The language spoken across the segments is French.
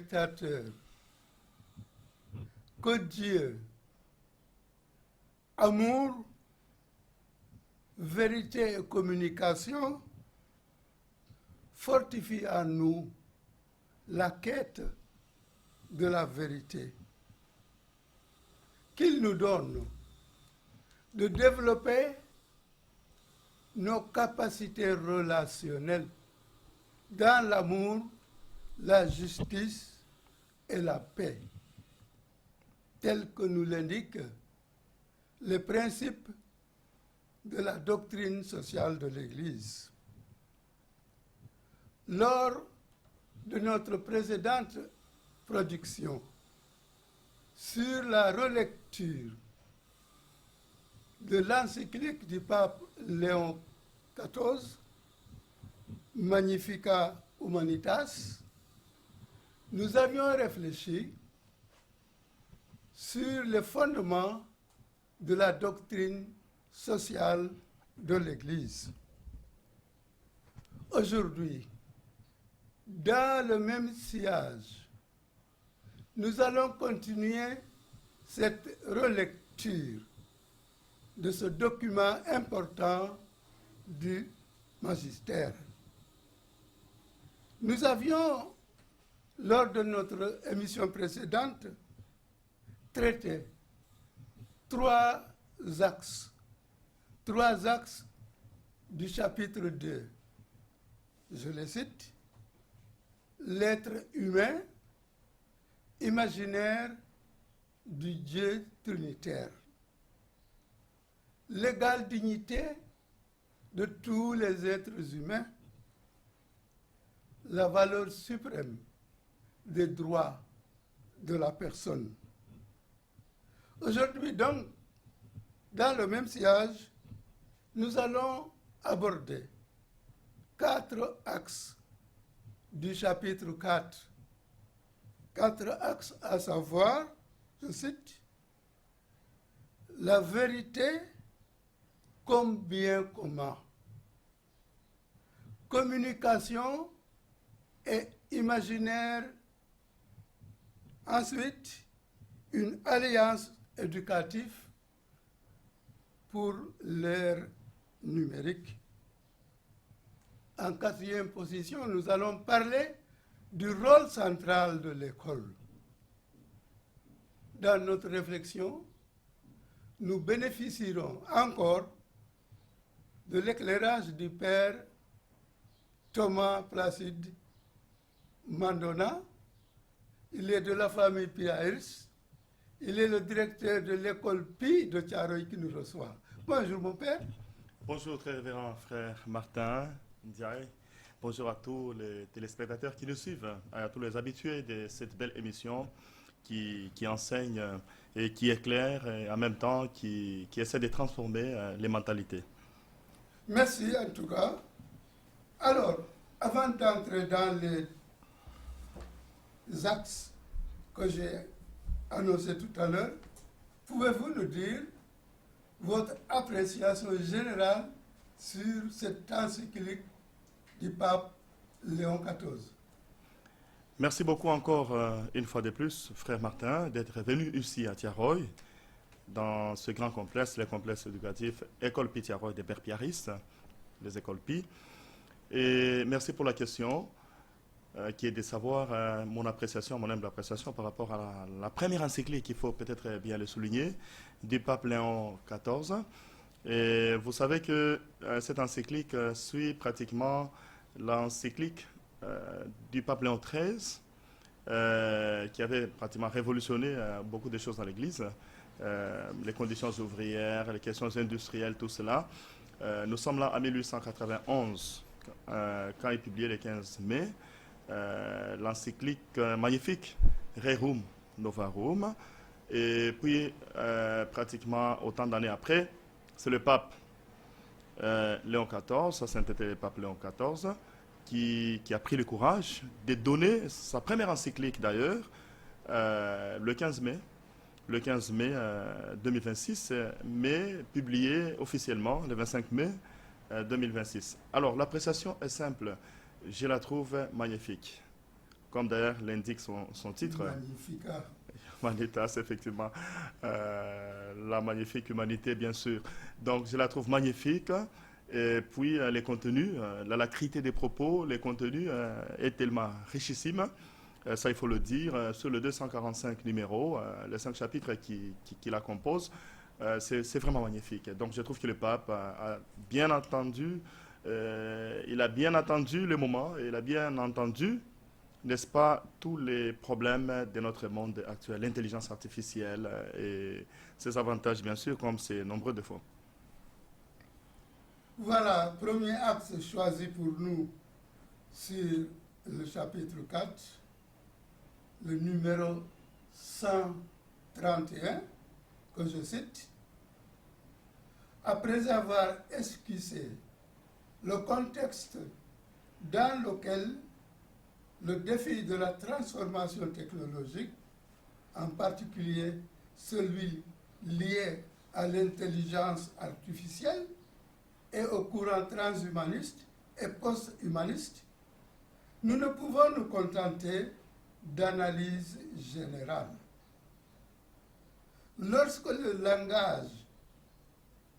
téléspectateurs, que Dieu, amour, vérité et communication fortifient en nous la quête de la vérité. Qu'il nous donne de développer nos capacités relationnelles dans l'amour, la justice et la paix, tels que nous l'indiquent les principes de la doctrine sociale de l'Église. Lors de notre précédente production sur la relecture de l'encyclique du pape Léon XIV, Magnificat Humanitas, nous avions réfléchi sur les fondements de la doctrine sociale de l'Église. Aujourd'hui, dans le même sillage, nous allons continuer cette relecture de ce document important du magistère. Nous avions, lors de notre émission précédente, traité trois axes du chapitre 2. Je les cite: l'être humain, imaginaire du Dieu trinitaire, l'égale dignité de tous les êtres humains, la valeur suprême des droits de la personne. Aujourd'hui donc, dans le même sillage, nous allons aborder 4 axes du chapitre 4. 4 axes, à savoir, je cite, la vérité comme bien commun, communication et imaginaire. Ensuite, une alliance éducative pour l'ère numérique. En 4e position, nous allons parler du rôle central de l'école. Dans notre réflexion, nous bénéficierons encore de l'éclairage du père Thomas Placide Mandona. Il est de la famille Piaïrs. Il est le directeur de l'école Pi de Thiaroye qui nous reçoit. Bonjour mon père. Bonjour très révérend frère Martin Ndiaye. Bonjour à tous les téléspectateurs qui nous suivent, à tous les habitués de cette belle émission qui enseigne et qui éclaire et en même temps qui essaie de transformer les mentalités. Merci en tout cas. Alors, avant d'entrer dans les axes que j'ai annoncés tout à l'heure, pouvez-vous nous dire votre appréciation générale sur cette encyclique du pape Léon XIV? Merci beaucoup encore une fois de plus, frère Martin, d'être venu ici à Thiaroye, dans ce grand complexe, le complexe éducatif École Pi Thiaroye des Pères Piaristes, les écoles Pi. Et merci pour la question, qui est de savoir mon appréciation, mon humble appréciation par rapport à la première encyclique, il faut peut-être bien le souligner, du pape Léon XIV. Et vous savez que cette encyclique suit pratiquement l'encyclique du pape Léon XIII, qui avait pratiquement révolutionné beaucoup de choses dans l'Église, les conditions ouvrières, les questions industrielles, tout cela. Nous sommes là en 1891, quand il publiait le 15 mai l'encyclique magnifique Rerum Novarum. Et puis, pratiquement autant d'années après, c'est le pape Léon XIV, ça c'était le pape Léon XIV, qui a pris le courage de donner sa première encyclique d'ailleurs, le 15 mai 2026, mais publiée officiellement le 25 mai 2026. Alors, l'appréciation est simple, je la trouve magnifique. comme d'ailleurs l'indique son titre. Magnifica. Humanitas, effectivement. La magnifique humanité, bien sûr. Donc, je la trouve magnifique. Et puis, les contenus, l'alacrité des propos, les contenus est tellement richissime. Ça, il faut le dire. Sur les 245 numéros, les 5 chapitres qui la composent, c'est vraiment magnifique. Donc, je trouve que le pape a bien entendu, il a bien attendu le moment, il a bien entendu, n'est-ce pas, tous les problèmes de notre monde actuel, l'intelligence artificielle et ses avantages, bien sûr, comme ses nombreux défauts. Voilà, premier axe choisi pour nous sur le chapitre 4, le numéro 131, que je cite. Après avoir esquissé le contexte dans lequel le défi de la transformation technologique, en particulier celui lié à l'intelligence artificielle et au courant transhumaniste et post-humaniste, nous ne pouvons nous contenter d'analyse générale. Lorsque le langage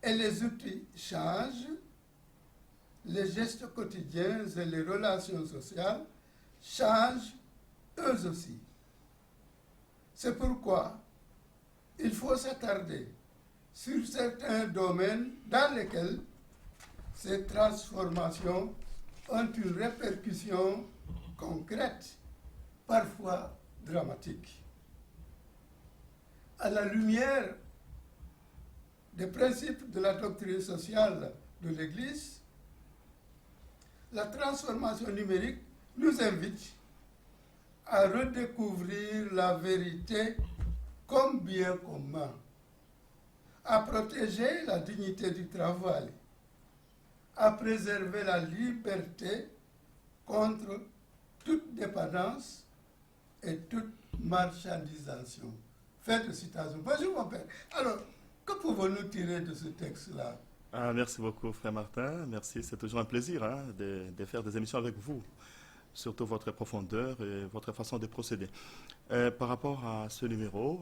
et les outils changent, les gestes quotidiens et les relations sociales changent eux aussi. C'est pourquoi il faut s'attarder sur certains domaines dans lesquels ces transformations ont une répercussion concrète, parfois dramatique. À la lumière des principes de la doctrine sociale de l'Église, la transformation numérique nous invite à redécouvrir la vérité comme bien commun, à protéger la dignité du travail, à préserver la liberté contre toute dépendance et toute marchandisation. Fin de citation. Bonjour mon père. Alors, que pouvons-nous tirer de ce texte-là? Merci beaucoup, frère Martin. Merci, c'est toujours un plaisir de faire des émissions avec vous, surtout votre profondeur et votre façon de procéder. Par rapport à ce numéro,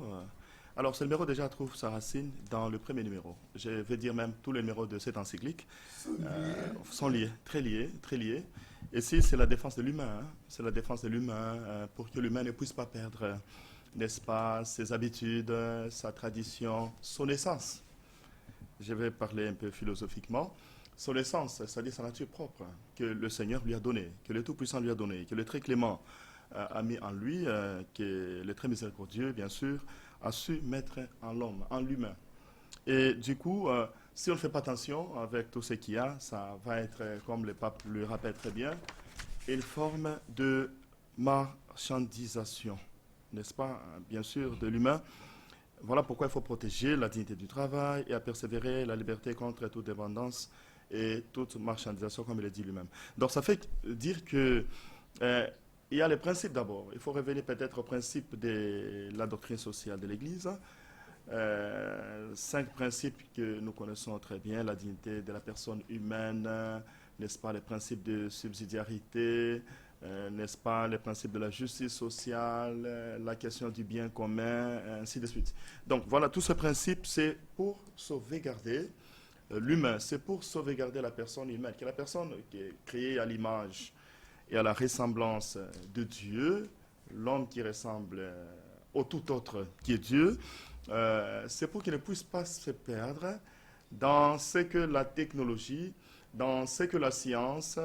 alors ce numéro déjà trouve sa racine dans le premier numéro. Je vais dire même tous les numéros de cette encyclique sont liés, très liés, très liés. Et si c'est la défense de l'humain, c'est la défense de l'humain pour que l'humain ne puisse pas perdre, n'est-ce pas, ses habitudes, sa tradition, son essence. Je vais parler un peu philosophiquement. Son essence, c'est-à-dire sa nature propre, que le Seigneur lui a donnée, que le Tout-Puissant lui a donnée, que le Très Clément a mis en lui, que le Très Miséricordieux, bien sûr, a su mettre en l'homme, en l'humain. Et du coup, si on ne fait pas attention avec tout ce qu'il y a, ça va être, comme le pape le rappelle très bien, une forme de marchandisation, n'est-ce pas, bien sûr, de l'humain. Voilà pourquoi il faut protéger la dignité du travail et à persévérer la liberté contre toute dépendance et toute marchandisation, comme il a dit lui-même. Donc ça fait dire que il y a les principes d'abord. Il faut revenir peut-être au principe de la doctrine sociale de l'Église. 5 principes que nous connaissons très bien: la dignité de la personne humaine, n'est-ce pas, les principes de subsidiarité, n'est-ce pas, les principes de la justice sociale, la question du bien commun, ainsi de suite. Donc voilà, tous ces principes, c'est pour sauvegarder l'humain, c'est pour sauvegarder la personne humaine, que la personne qui est créée à l'image et à la ressemblance de Dieu, l'homme qui ressemble au tout autre qui est Dieu, c'est pour qu'il ne puisse pas se perdre dans ce que la technologie, dans ce que la science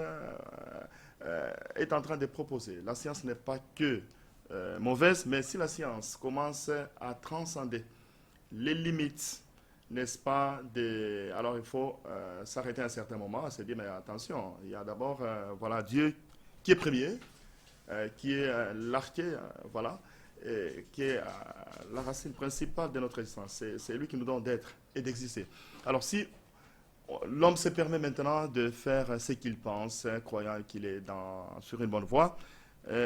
est en train de proposer. La science n'est pas que mauvaise, mais si la science commence à transcender les limites, n'est-ce pas, alors il faut s'arrêter à un certain moment, se dire, mais attention, il y a d'abord voilà, Dieu qui est premier, qui est l'arché, voilà, et qui est la racine principale de notre existence. C'est lui qui nous donne d'être et d'exister. Alors si l'homme se permet maintenant de faire ce qu'il pense, croyant qu'il est sur une bonne voie,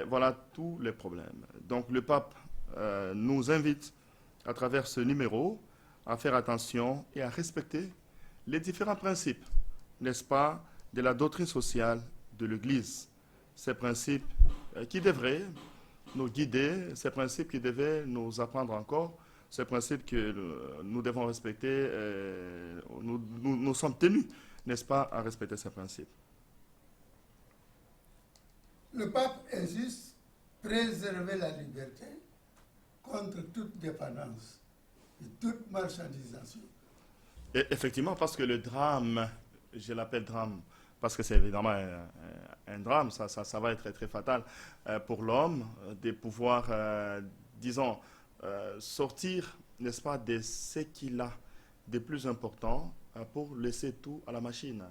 voilà tous les problèmes. Donc le pape nous invite, à travers ce numéro, à faire attention et à respecter les différents principes, n'est-ce pas, de la doctrine sociale de l'Église. Ces principes qui devraient nous guider, ces principes qui devaient nous apprendre encore, ces principes que nous devons respecter, nous sommes tenus, n'est-ce pas, à respecter ces principes. Le pape insiste préserver la liberté contre toute dépendance et toute marchandisation. Et effectivement, parce que le drame, je l'appelle drame, parce que c'est évidemment un drame, ça va être très, très fatal pour l'homme de pouvoir, disons, sortir, n'est-ce pas, de ce qu'il a de plus important pour laisser tout à la machine.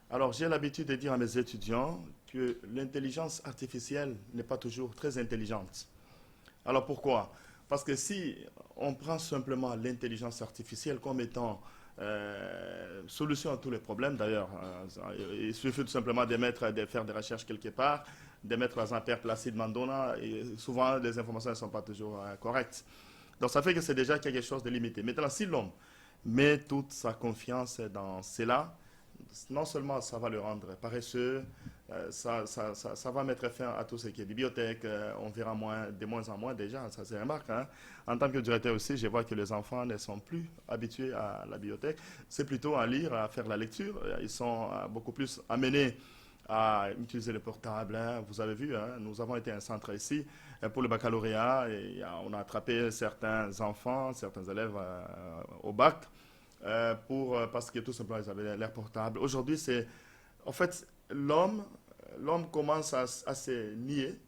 Alors, j'ai l'habitude de dire à mes étudiants que l'intelligence artificielle n'est pas toujours très intelligente. Alors, pourquoi? Parce que si on prend simplement l'intelligence artificielle comme étant solution à tous les problèmes, d'ailleurs, il suffit tout simplement de faire des recherches quelque part, de mettre par exemple Père Placide Mandona, et souvent les informations ne sont pas toujours correctes. Donc ça fait que c'est déjà quelque chose de limité. Maintenant, si l'homme met toute sa confiance dans cela, non seulement ça va le rendre paresseux, ça va mettre fin à tout ce qui est bibliothèque, on verra de moins en moins déjà, ça se remarque. Hein. En tant que directeur aussi, je vois que les enfants ne sont plus habitués à la bibliothèque, c'est plutôt à lire, à faire la lecture, ils sont beaucoup plus amenés à utiliser le portable. Hein. Vous avez vu, hein, nous avons été un centre ici pour le baccalauréat, et on a attrapé certains enfants, certains élèves au bac, parce que tout simplement ils avaient l'air portable. Aujourd'hui, c'est en fait l'homme commence à se nier,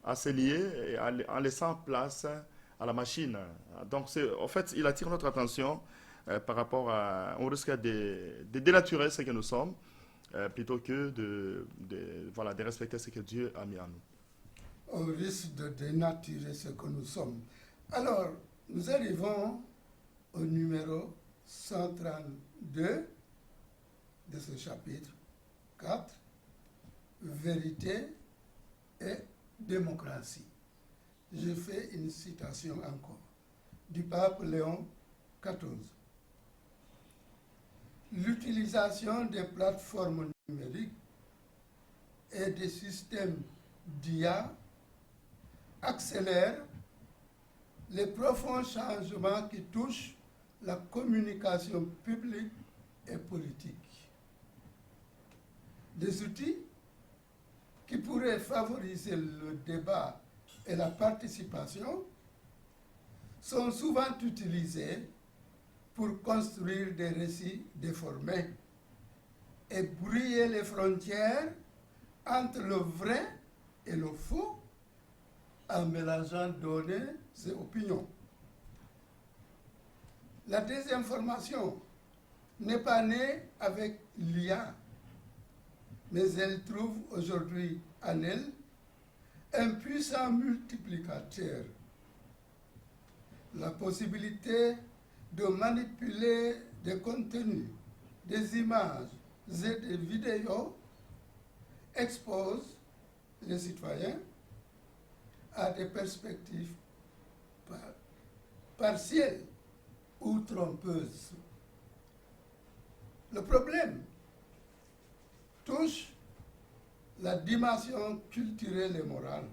et en laissant place à la machine. Donc en fait, il attire notre attention par rapport à, on risque de dénaturer ce que nous sommes plutôt que de respecter ce que Dieu a mis en nous. On risque de dénaturer ce que nous sommes. Alors, nous arrivons au numéro 132 de ce chapitre 4, vérité et démocratie. Je fais une citation encore du pape Léon XIV. L'utilisation des plateformes numériques et des systèmes d'IA accélère les profonds changements qui touchent la communication publique et politique. Des outils qui pourraient favoriser le débat et la participation sont souvent utilisés pour construire des récits déformés et brouiller les frontières entre le vrai et le faux en mélangeant données et opinions. La désinformation n'est pas née avec l'IA, mais elle trouve aujourd'hui en elle un puissant multiplicateur. La possibilité de manipuler des contenus, des images et des vidéos expose les citoyens à des perspectives partielles ou trompeuses. Le problème touche la dimension culturelle et morale,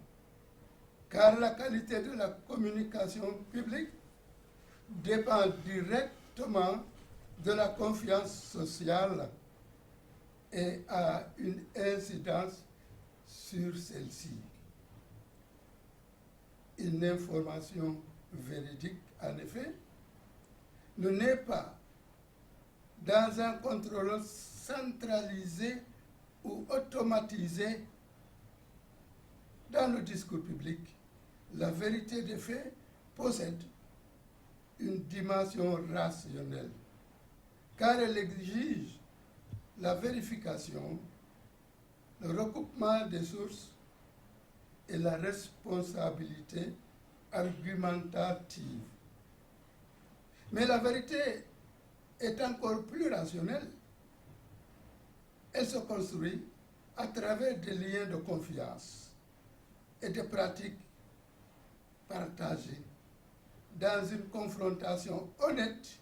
car la qualité de la communication publique dépend directement de la confiance sociale et a une incidence sur celle-ci. Une information véridique, en effet, ne naît pas dans un contrôle centralisé ou automatisé dans le discours public. La vérité des faits possède une dimension rationnelle, car elle exige la vérification, le recoupement des sources et la responsabilité argumentative. Mais la vérité est encore plus rationnelle. Elle se construit à travers des liens de confiance et des pratiques partagées dans une confrontation honnête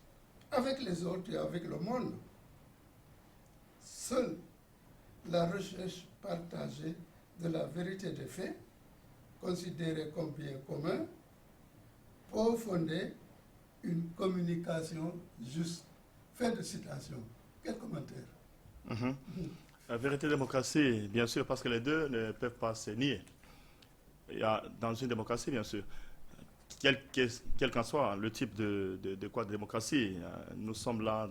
avec les autres et avec le monde. Seule la recherche partagée de la vérité des faits, considérés comme bien commun, pour fonder une communication juste. Fin de citation. Quel commentaire? Mhm. La vérité et démocratie, bien sûr, parce que les deux ne peuvent pas se nier. Il y a, dans une démocratie, bien sûr, quel qu'en soit le type de démocratie, nous sommes là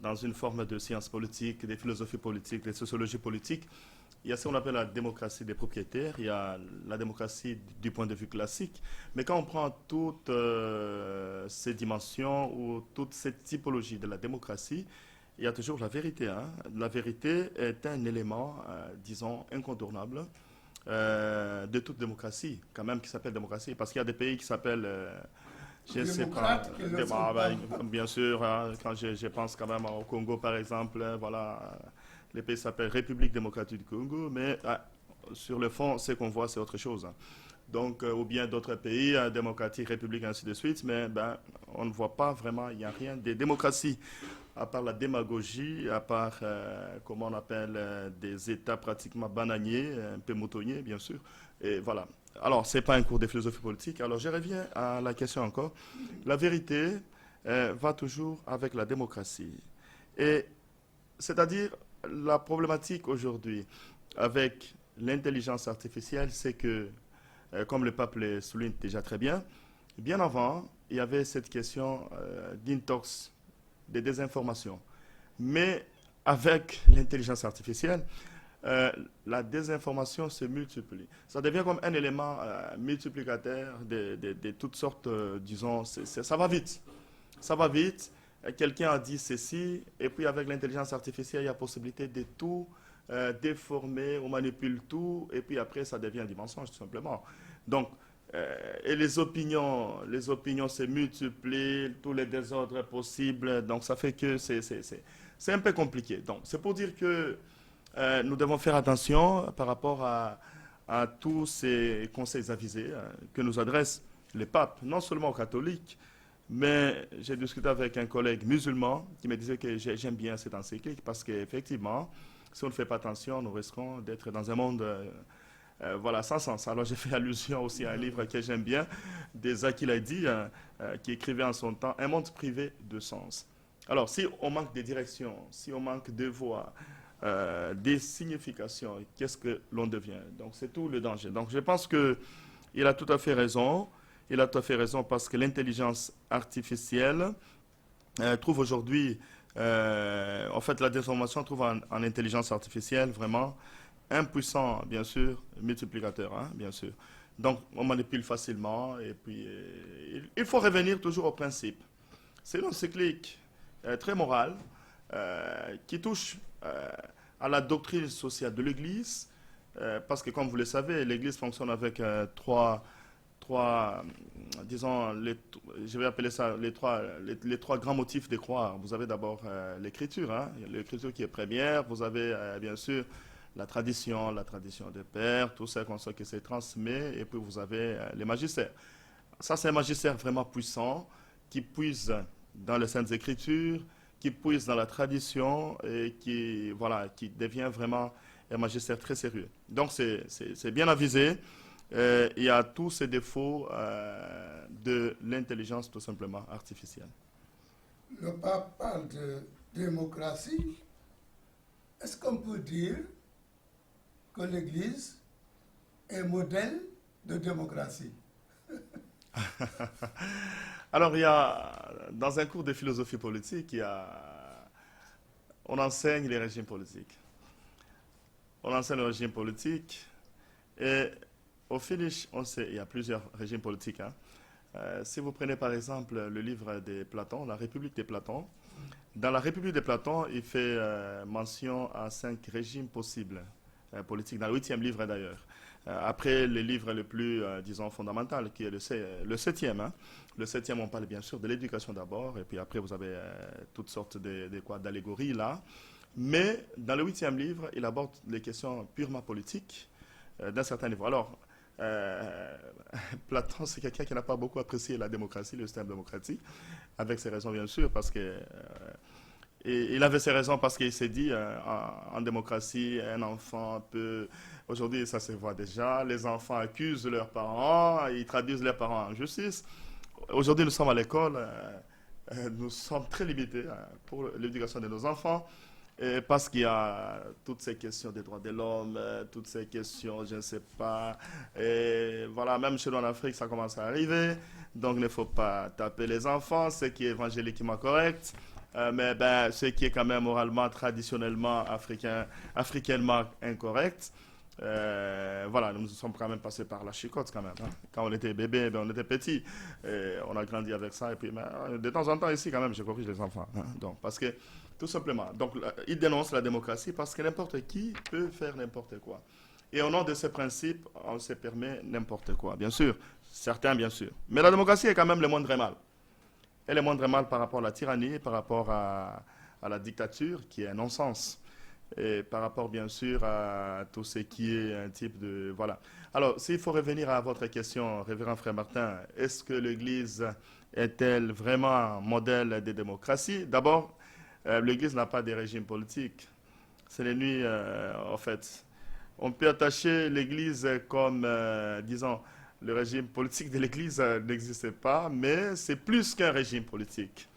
dans une forme de science politique, des philosophies politiques, des sociologies politiques. Il y a ce qu'on appelle la démocratie des propriétaires, il y a la démocratie du point de vue classique. Mais quand on prend toutes ces dimensions ou toutes ces typologies de la démocratie, il y a toujours la vérité. Hein. La vérité est un élément, disons, incontournable de toute démocratie, quand même, qui s'appelle démocratie. Parce qu'il y a des pays qui s'appellent, je ne sais pas, bien sûr, hein, quand je pense quand même au Congo, par exemple, voilà, les pays s'appellent République démocratique du Congo, mais sur le fond, ce qu'on voit, c'est autre chose. Hein. Donc, ou bien d'autres pays, démocratique, république, ainsi de suite, mais ben, on ne voit pas vraiment, il n'y a rien de démocratie, à part la démagogie, à part, comment on appelle, des États pratiquement bananiers, un peu moutonniers, bien sûr. Et voilà. Alors, ce n'est pas un cours de philosophie politique. Alors, je reviens à la question encore. La vérité va toujours avec la démocratie. Et c'est-à-dire, la problématique aujourd'hui avec l'intelligence artificielle, c'est que, comme le pape le souligne déjà très bien, bien avant, il y avait cette question d'intox, de désinformation. Mais avec l'intelligence artificielle, la désinformation se multiplie. Ça devient comme un élément multiplicateur de toutes sortes, disons, ça va vite. Ça va vite. Quelqu'un a dit ceci, et puis avec l'intelligence artificielle, il y a possibilité de tout déformer, on manipule tout, et puis après, ça devient du mensonge, tout simplement. Donc, et les opinions se multiplient, tous les désordres possibles, donc ça fait que c'est un peu compliqué. Donc, c'est pour dire que nous devons faire attention par rapport à tous ces conseils avisés que nous adressent les papes, non seulement aux catholiques, mais j'ai discuté avec un collègue musulman qui me disait que j'aime bien cette encyclique parce qu'effectivement, si on ne fait pas attention, nous risquons d'être dans un monde voilà, sans sens. Alors j'ai fait allusion aussi à un livre que j'aime bien, des Aquiladi, qui écrivait en son temps Un monde privé de sens. Alors si on manque de direction, si on manque de voix, des significations, qu'est-ce que l'on devient? Donc c'est tout le danger. Donc je pense qu'il a tout à fait raison. Il a tout à fait raison parce que l'intelligence artificielle trouve aujourd'hui, en fait, la désinformation trouve en intelligence artificielle vraiment un puissant, bien sûr, multiplicateur, hein, bien sûr. Donc, on manipule facilement et puis il faut revenir toujours au principe. C'est une encyclique très morale qui touche à la doctrine sociale de l'Église parce que, comme vous le savez, l'Église fonctionne avec disons, je vais appeler ça les trois grands motifs de croire. Vous avez d'abord l'écriture, hein, l'écriture qui est première, vous avez bien sûr la tradition des pères, tout ça comme ça qui se transmet, et puis vous avez les magistères. Ça, c'est un magistère vraiment puissant qui puise dans les Saintes Écritures, qui puise dans la tradition et qui, voilà, qui devient vraiment un magistère très sérieux. Donc, c'est bien avisé. Il y a tous ces défauts de l'intelligence tout simplement artificielle. Le pape parle de démocratie. Est-ce qu'on peut dire que l'Église est modèle de démocratie? Alors, il y a, dans un cours de philosophie politique, on enseigne les régimes politiques. On enseigne le régime politique et au finish, on sait, il y a plusieurs régimes politiques. Hein. Si vous prenez par exemple le livre de Platon, La République de Platon, dans la République de Platon, il fait mention à 5 régimes possibles politiques, dans le 8e livre d'ailleurs. Après le livre le plus, disons, fondamental, qui est le 7e. Hein. Le 7e, on parle bien sûr de l'éducation d'abord, et puis après vous avez toutes sortes d'allégories là. Mais dans le 8e livre, il aborde les questions purement politiques d'un certain niveau. Alors, Platon, c'est quelqu'un qui n'a pas beaucoup apprécié la démocratie, le système démocratique, avec ses raisons bien sûr, parce que Et il avait ses raisons parce qu'il s'est dit, en démocratie, un enfant peut... Aujourd'hui, ça se voit déjà. Les enfants accusent leurs parents, ils traduisent leurs parents en justice. Aujourd'hui, nous sommes à l'école. Nous sommes très limités pour l'éducation de nos enfants. Et parce qu'il y a toutes ces questions des droits de l'homme, toutes ces questions, je ne sais pas. Et voilà, même chez nous en Afrique, ça commence à arriver. Donc, il ne faut pas taper les enfants, ce qui est évangéliquement correct. Mais ben, ce qui est quand même moralement, traditionnellement, africainement incorrect. Voilà, nous sommes quand même passés par la chicotte quand même. Hein. Quand on était bébé, ben, on était petit. On a grandi avec ça. Et puis, ben, de temps en temps, ici, quand même, je corrige les enfants. Hein. Donc, parce que, tout simplement, donc, il dénonce la démocratie parce que n'importe qui peut faire n'importe quoi. Et au nom de ces principes, on se permet n'importe quoi. Bien sûr, certains, bien sûr. Mais la démocratie est quand même le moindre mal. Elle est moindre mal par rapport à la tyrannie, par rapport à la dictature, qui est un non-sens. Et par rapport, bien sûr, à tout ce qui est un type de... Voilà. Alors, s'il faut revenir à votre question, révérend frère Martin, est-ce que l'Église est-elle vraiment un modèle de démocratie? D'abord, l'Église n'a pas de régime politique. C'est les nuits, en fait. On peut attacher l'Église comme, disons, le régime politique de l'Église n'existe pas, mais c'est plus qu'un régime politique.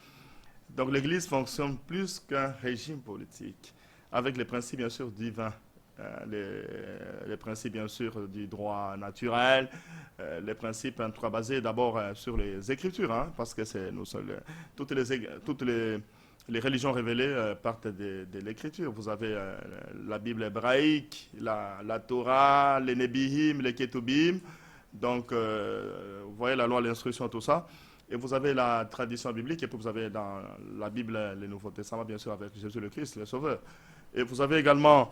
Donc l'Église fonctionne plus qu'un régime politique, avec les principes bien sûr divins, les principes bien sûr du droit naturel, les principes en tout cas basés d'abord sur les Écritures, hein, parce que c'est nous toutes les religions révélées partent de l'Écriture. Vous avez la Bible hébraïque, la Torah, les Nébihim, les Ketubim. Donc, vous voyez la loi, l'instruction, tout ça. Et vous avez la tradition biblique, et puis vous avez dans la Bible le Nouveau Testament, bien sûr, avec Jésus le Christ, le Sauveur. Et vous avez également,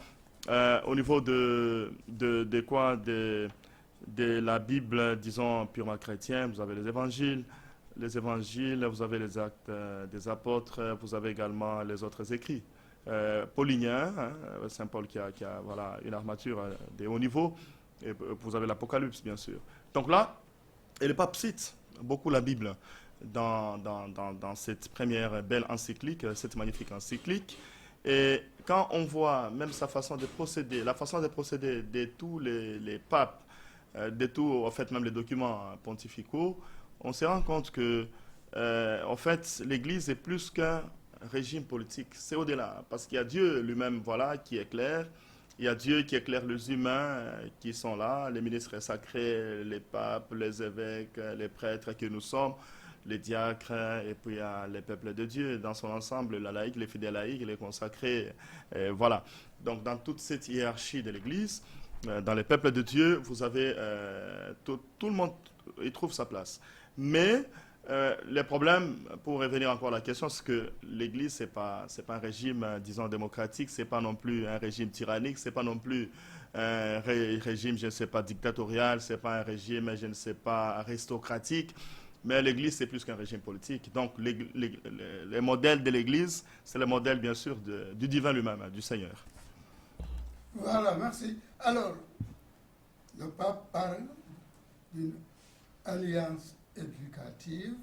au niveau de quoi de la Bible, disons, purement chrétienne, vous avez les évangiles, vous avez les actes des apôtres, vous avez également les autres écrits. Pauliniens, hein, Saint Paul qui a voilà, une armature de haut niveau, et vous avez l'Apocalypse, bien sûr. Donc là, et le pape cite beaucoup la Bible dans cette première belle encyclique, cette magnifique encyclique. Et quand on voit même sa façon de procéder, la façon de procéder de tous les papes, de tous, en fait, même les documents pontificaux, on se rend compte que, en fait, l'Église est plus qu'un régime politique. C'est au-delà, parce qu'il y a Dieu lui-même, voilà, qui éclaire. Il y a Dieu qui éclaire les humains qui sont là, les ministres sacrés, les papes, les évêques, les prêtres que nous sommes, les diacres, et puis il y a les peuples de Dieu dans son ensemble, la laïque, les fidèles laïcs, les consacrés, voilà. Donc dans toute cette hiérarchie de l'Église, dans les peuples de Dieu, vous avez tout le monde, il trouve sa place. Mais le problème, pour revenir encore à la question, c'est que l'Église, c'est pas un régime, disons, démocratique, c'est pas non plus un régime tyrannique, c'est pas non plus un régime, je ne sais pas, dictatorial, c'est pas un régime, je ne sais pas, aristocratique, mais l'Église, c'est plus qu'un régime politique. Donc, les modèles de l'Église, c'est le modèle, bien sûr, du divin lui-même, du Seigneur. Voilà, merci. Alors, le pape parle d'une alliance éducative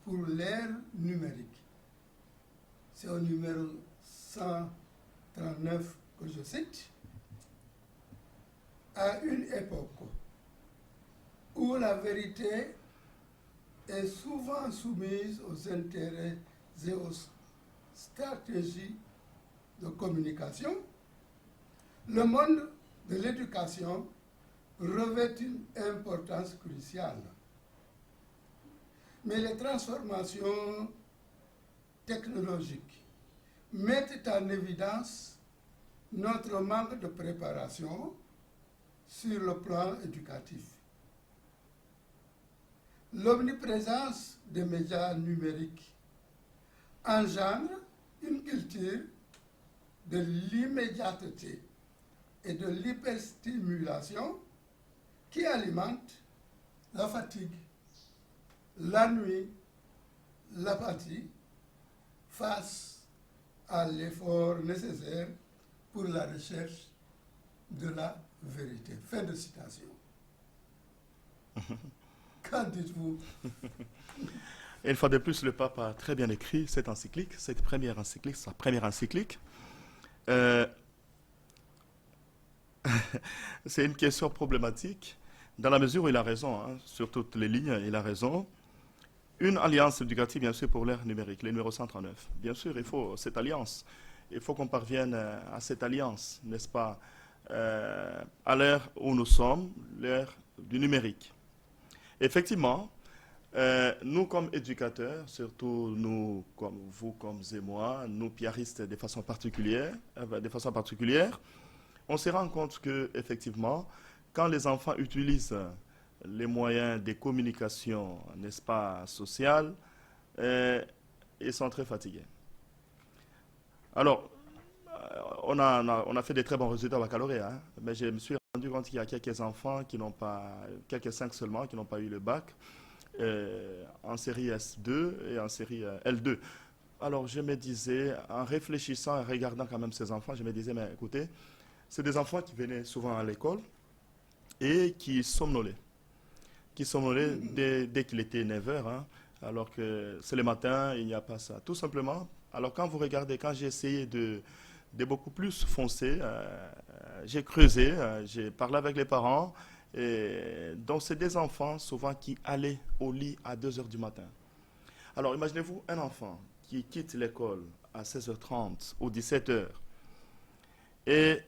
pour l'ère numérique. C'est au numéro 139 que je cite. À une époque où la vérité est souvent soumise aux intérêts et aux stratégies de communication, le monde de l'éducation revêt une importance cruciale. Mais les transformations technologiques mettent en évidence notre manque de préparation sur le plan éducatif. L'omniprésence des médias numériques engendre une culture de l'immédiateté et de l'hyperstimulation qui alimente la fatigue, l'ennui, l'apathie face à l'effort nécessaire pour la recherche de la vérité. Fin de citation. Qu'en dites-vous? Et une fois de plus, le pape a très bien écrit cette encyclique, cette première encyclique, sa première encyclique. Euh, c'est une question problématique, dans la mesure où il a raison, hein, sur toutes les lignes, il a raison. Une alliance éducative, bien sûr, pour l'ère numérique, le numéro 139. Bien sûr, il faut cette alliance. Il faut qu'on parvienne à cette alliance, n'est-ce pas, à l'ère où nous sommes, l'ère du numérique. Effectivement, nous, comme éducateurs, surtout nous, comme vous, comme et moi, nous, piaristes, de façon particulière, on se rend compte que, effectivement, quand les enfants utilisent les moyens de communication, n'est-ce pas, sociale, ils sont très fatigués. Alors, on a fait des très bons résultats au baccalauréat, hein, mais je me suis rendu compte qu'il y a quelques enfants qui n'ont pas, quelques 5 seulement, qui n'ont pas eu le bac, en série S2 et en série L2. Alors, je me disais, en réfléchissant et regardant quand même ces enfants, je me disais, mais écoutez, c'est des enfants qui venaient souvent à l'école et qui somnolaient. Dès qu'il était 9 heures, hein, alors que c'est le matin, il n'y a pas ça. Tout simplement, alors quand vous regardez, quand j'ai essayé de beaucoup plus foncer, j'ai creusé, j'ai parlé avec les parents, et donc c'est des enfants souvent qui allaient au lit à 2 heures du matin. Alors imaginez-vous un enfant qui quitte l'école à 16h30 ou 17h et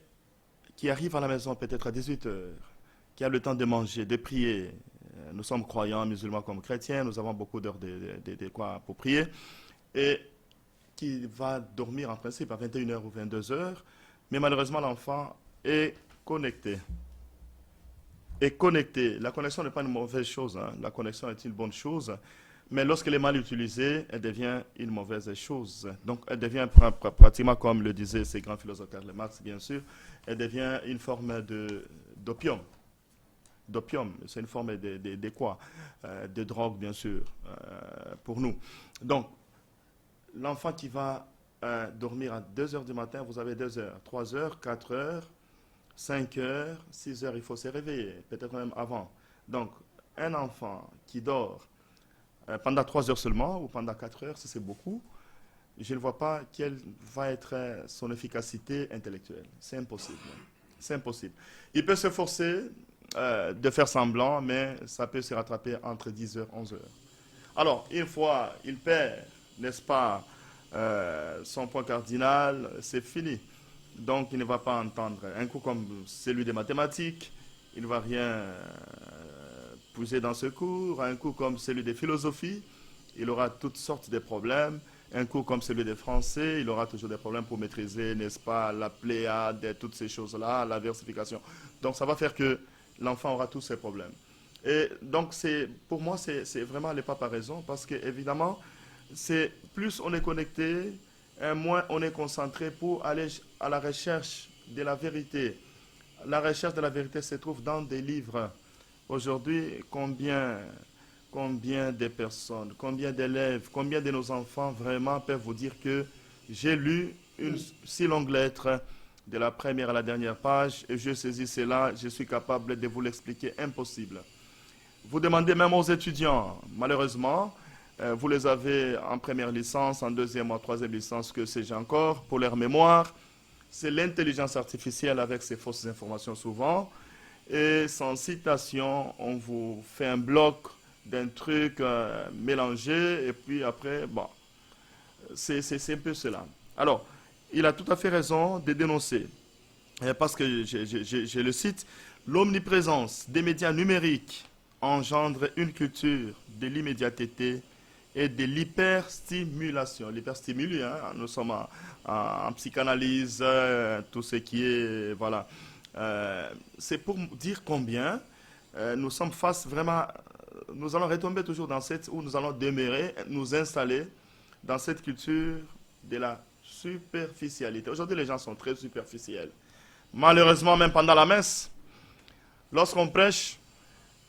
qui arrive à la maison peut-être à 18h, qui a le temps de manger, de prier. Nous sommes croyants, musulmans comme chrétiens, nous avons beaucoup d'heures de quoi pour prier, et qui va dormir en principe à 21h ou 22h, mais malheureusement l'enfant est connecté. Est connecté. La connexion n'est pas une mauvaise chose, hein. La connexion est une bonne chose, mais lorsqu'elle est mal utilisée, elle devient une mauvaise chose. Donc elle devient pratiquement, comme le disait ces grands philosophes, Karl Marx bien sûr, elle devient une forme d'opium. D'opium, c'est une forme de quoi, de drogue bien sûr, pour nous. Donc l'enfant qui va dormir à 2 heures du matin, vous avez 2 heures, 3 heures, 4 heures, 5 heures, 6 heures, il faut se réveiller, peut-être même avant. Donc, un enfant qui dort pendant 3 heures seulement, ou pendant 4 heures, si c'est beaucoup, je ne vois pas quelle va être son efficacité intellectuelle. C'est impossible. C'est impossible. Il peut se forcer de faire semblant, mais ça peut se rattraper entre 10 heures et 11 heures. Alors, une fois, il perd, n'est-ce pas, son point cardinal, c'est fini. Donc, il ne va pas entendre un cours comme celui des mathématiques, il ne va rien puiser dans ce cours. Un cours comme celui des philosophies, il aura toutes sortes de problèmes. Un cours comme celui des français, il aura toujours des problèmes pour maîtriser, n'est-ce pas, la pléiade, toutes ces choses-là, la versification. Donc, ça va faire que l'enfant aura tous ces problèmes. Et donc, pour moi, c'est vraiment le pape a raison, parce qu'évidemment, plus on est connecté, moins on est concentré pour aller à la recherche de la vérité. La recherche de la vérité se trouve dans des livres. Aujourd'hui, combien de personnes, combien d'élèves, combien de nos enfants vraiment peuvent vous dire que j'ai lu une si longue lettre de la première à la dernière page et je saisis cela, je suis capable de vous l'expliquer, impossible. Vous demandez même aux étudiants, malheureusement, vous les avez en première licence, en deuxième ou en troisième licence, que sais-je encore, pour leur mémoire. C'est l'intelligence artificielle avec ses fausses informations souvent. Et sans citation, on vous fait un bloc d'un truc mélangé, et puis après, bon, c'est un peu cela. Alors, il a tout à fait raison de dénoncer, parce que je le cite, l'omniprésence des médias numériques engendre une culture de l'immédiateté et de l'hyperstimulation. L'hyperstimulé, hein, nous sommes en psychanalyse, tout ce qui est, voilà. C'est pour dire combien nous sommes face vraiment, nous allons retomber toujours dans où nous allons demeurer, nous installer dans cette culture de la superficialité. Aujourd'hui, les gens sont très superficiels. Malheureusement, même pendant la messe, lorsqu'on prêche,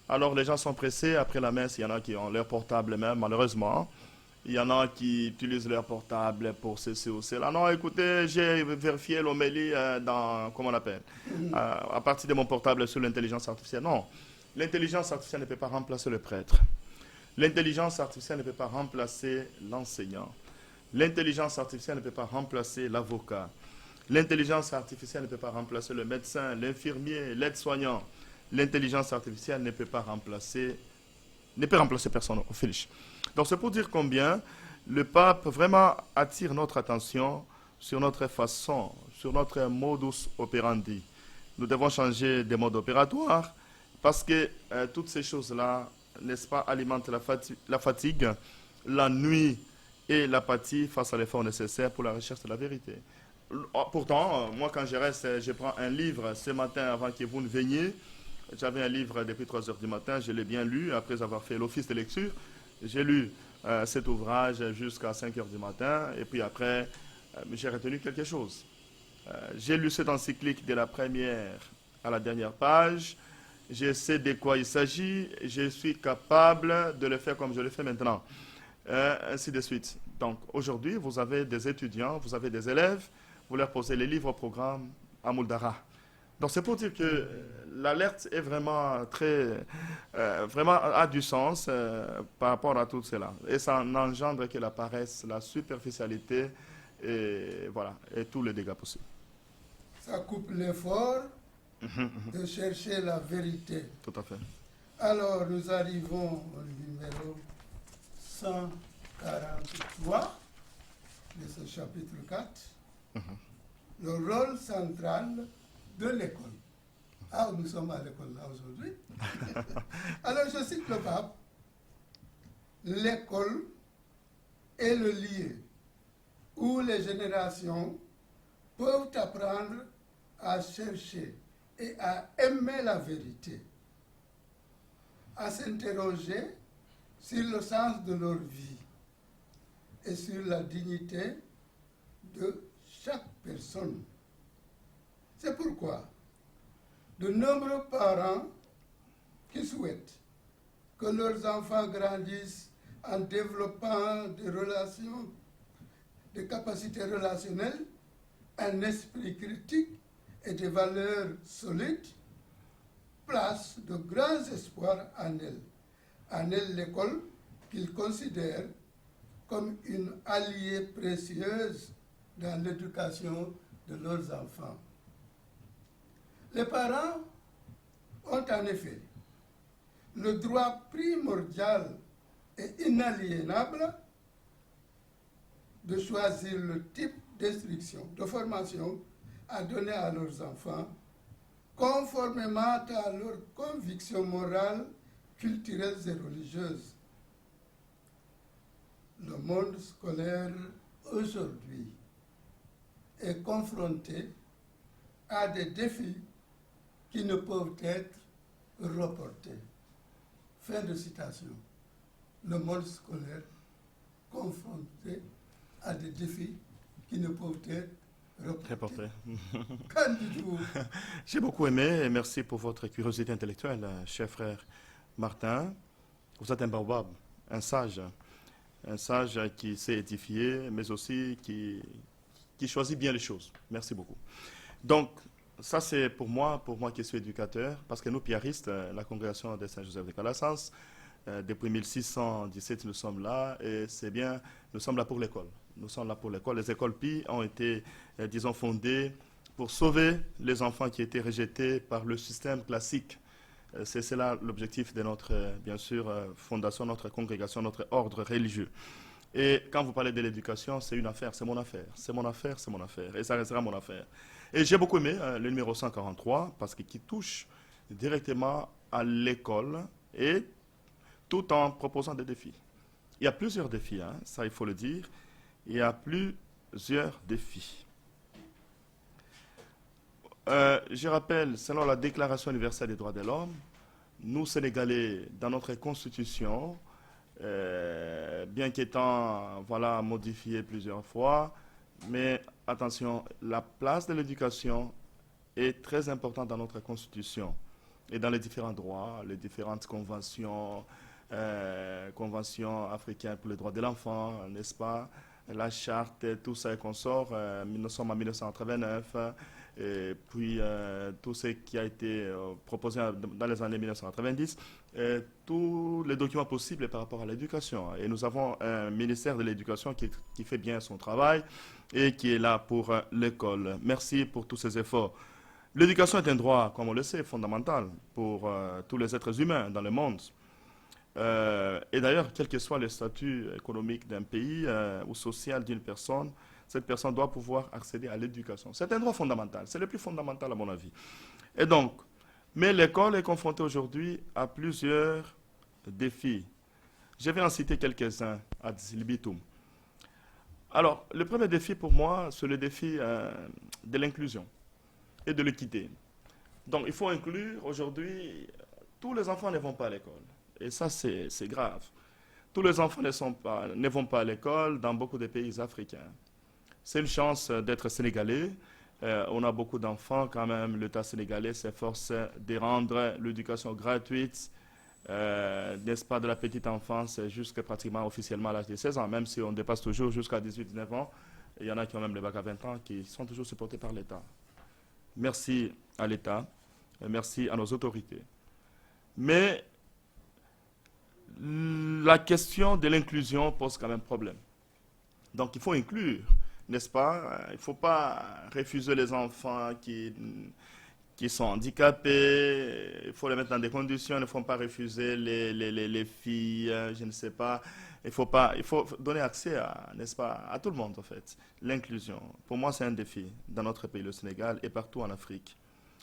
alors les gens sont pressés. Après la messe, il y en a qui ont leur portable même, malheureusement. Il y en a qui utilisent leur portable pour ceci ou cela. Non, écoutez, j'ai vérifié l'homélie dans, comment on appelle, à partir de mon portable sur l'intelligence artificielle. Non, l'intelligence artificielle ne peut pas remplacer le prêtre. L'intelligence artificielle ne peut pas remplacer l'enseignant. L'intelligence artificielle ne peut pas remplacer l'avocat. L'intelligence artificielle ne peut pas remplacer le médecin, l'infirmier, l'aide-soignant. L'intelligence artificielle ne peut remplacer personne au finish. Donc c'est pour dire combien le pape vraiment attire notre attention sur notre façon, sur notre modus operandi. Nous devons changer des modes opératoires parce que toutes ces choses-là, n'est-ce pas, alimentent la fatigue, l'ennui et l'apathie face à l'effort nécessaire pour la recherche de la vérité. Pourtant, moi quand je prends un livre ce matin avant que vous ne veniez. J'avais un livre depuis 3 heures du matin, je l'ai bien lu après avoir fait l'office de lecture. J'ai lu cet ouvrage jusqu'à 5 heures du matin et puis après, j'ai retenu quelque chose. J'ai lu cette encyclique de la première à la dernière page. Je sais de quoi il s'agit. Je suis capable de le faire comme je le fais maintenant. Ainsi de suite. Donc aujourd'hui, vous avez des étudiants, vous avez des élèves, vous leur posez les livres au programme à Muldara. Donc c'est pour dire que l'alerte est vraiment vraiment a du sens par rapport à tout cela. Et ça n'engendre que la paresse, la superficialité et voilà, et tous les dégâts possibles. Ça coupe l'effort de chercher la vérité. Tout à fait. Alors nous arrivons au numéro 143 de ce chapitre 4. Le rôle central de l'école. Ah, nous sommes à l'école là aujourd'hui. Alors je cite le pape. L'école est le lieu où les générations peuvent apprendre à chercher et à aimer la vérité, à s'interroger sur le sens de leur vie et sur la dignité de chaque personne. C'est pourquoi de nombreux parents qui souhaitent que leurs enfants grandissent en développant des relations, des capacités relationnelles, un esprit critique et des valeurs solides, placent de grands espoirs en elles. En elles, l'école qu'ils considèrent comme une alliée précieuse dans l'éducation de leurs enfants. Les parents ont en effet le droit primordial et inaliénable de choisir le type d'instruction, de formation à donner à leurs enfants, conformément à leurs convictions morales, culturelles et religieuses. Le monde scolaire aujourd'hui est confronté à des défis qui ne peuvent être reportés. Fin de citation. Le monde scolaire confronté à des défis qui ne peuvent être reportés. Qu'en dites-vous? J'ai beaucoup aimé et merci pour votre curiosité intellectuelle, cher frère Martin. Vous êtes un baobab, un sage qui sait édifier, mais aussi qui choisit bien les choses. Merci beaucoup. Donc, ça c'est pour moi qui suis éducateur, parce que nous, piaristes, la congrégation de Saint-Joseph de Calassens, depuis 1617, nous sommes là, et c'est bien, nous sommes là pour l'école. Nous sommes là pour l'école. Les écoles Pi ont été, disons, fondées pour sauver les enfants qui étaient rejetés par le système classique. C'est cela l'objectif de notre, bien sûr, fondation, notre congrégation, notre ordre religieux. Et quand vous parlez de l'éducation, c'est une affaire, c'est mon affaire, c'est mon affaire, c'est mon affaire, et ça restera mon affaire. Et j'ai beaucoup aimé le numéro 143, parce qu'il touche directement à l'école, et tout en proposant des défis. Il y a plusieurs défis, hein, ça il faut le dire, il y a plusieurs défis. Je rappelle, selon la Déclaration universelle des droits de l'homme, nous, Sénégalais, dans notre constitution, bien qu'étant modifiée plusieurs fois, mais attention, la place de l'éducation est très importante dans notre constitution et dans les différents droits, les différentes conventions, conventions africaines pour les droits de l'enfant, n'est-ce pas? La charte, tout ça et qu'on sort, nous sommes en 1989, et puis tout ce qui a été proposé dans les années 1990, tous les documents possibles par rapport à l'éducation. Et nous avons un ministère de l'Éducation qui fait bien son travail et qui est là pour l'école. Merci pour tous ces efforts. L'éducation est un droit, comme on le sait, fondamental pour tous les êtres humains dans le monde. Et d'ailleurs, quel que soit le statut économique d'un pays ou social d'une personne, cette personne doit pouvoir accéder à l'éducation. C'est un droit fondamental, c'est le plus fondamental à mon avis. Et donc, mais l'école est confrontée aujourd'hui à plusieurs défis. Je vais en citer quelques-uns à Zilbitoum. Alors, le premier défi pour moi, c'est le défi de l'inclusion et de l'équité. Donc, il faut inclure aujourd'hui, tous les enfants ne vont pas à l'école. Et ça, c'est grave. Tous les enfants ne vont pas à l'école dans beaucoup de pays africains. C'est une chance d'être sénégalais. On a beaucoup d'enfants quand même. L'État sénégalais s'efforce de rendre l'éducation gratuite, n'est-ce pas, de la petite enfance jusqu'à pratiquement officiellement à l'âge de 16 ans, même si on dépasse toujours jusqu'à 18-19 ans. Il y en a qui ont même le bac à 20 ans qui sont toujours supportés par l'État. Merci à l'État, merci à nos autorités. Mais la question de l'inclusion pose quand même problème. Donc il faut inclure, n'est-ce pas? Il ne faut pas refuser les enfants qui sont handicapés, il faut les mettre dans des conditions, il ne faut pas refuser les filles, je ne sais pas. Il faut donner accès n'est-ce pas, à tout le monde en fait. L'inclusion, pour moi c'est un défi dans notre pays, le Sénégal, et partout en Afrique.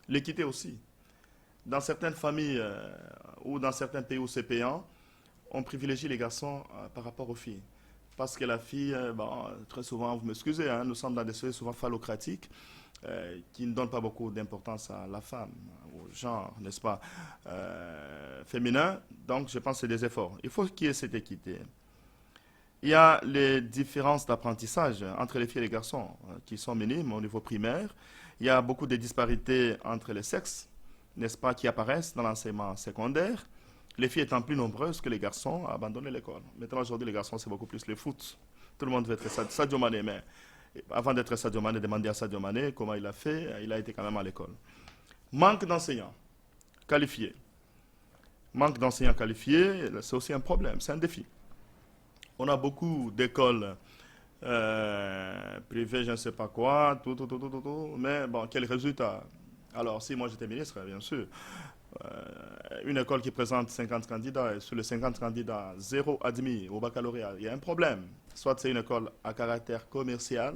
L'équité aussi. Dans certaines familles ou dans certains pays où c'est payant, on privilégie les garçons par rapport aux filles. Parce que la fille, très souvent, vous m'excusez, nous sommes dans des sociétés souvent phallocratiques qui ne donnent pas beaucoup d'importance à la femme, au genre, n'est-ce pas, féminin. Donc, je pense que c'est des efforts. Il faut qu'il y ait cette équité. Il y a les différences d'apprentissage entre les filles et les garçons qui sont minimes au niveau primaire. Il y a beaucoup de disparités entre les sexes, n'est-ce pas, qui apparaissent dans l'enseignement secondaire. Les filles étant plus nombreuses que les garçons à abandonner l'école. Maintenant, aujourd'hui, les garçons, c'est beaucoup plus le foot. Tout le monde veut être Sadio Mané, mais avant d'être Sadio Mané, demandez à Sadio Mané comment il a fait. Il a été quand même à l'école. Manque d'enseignants qualifiés. Manque d'enseignants qualifiés, c'est aussi un problème, c'est un défi. On a beaucoup d'écoles privées, je ne sais pas quoi, mais bon, quel résultat? Alors, si moi j'étais ministre, bien sûr, une école qui présente 50 candidats et sur les 50 candidats, 0 admis au baccalauréat, il y a un problème. Soit c'est une école à caractère commercial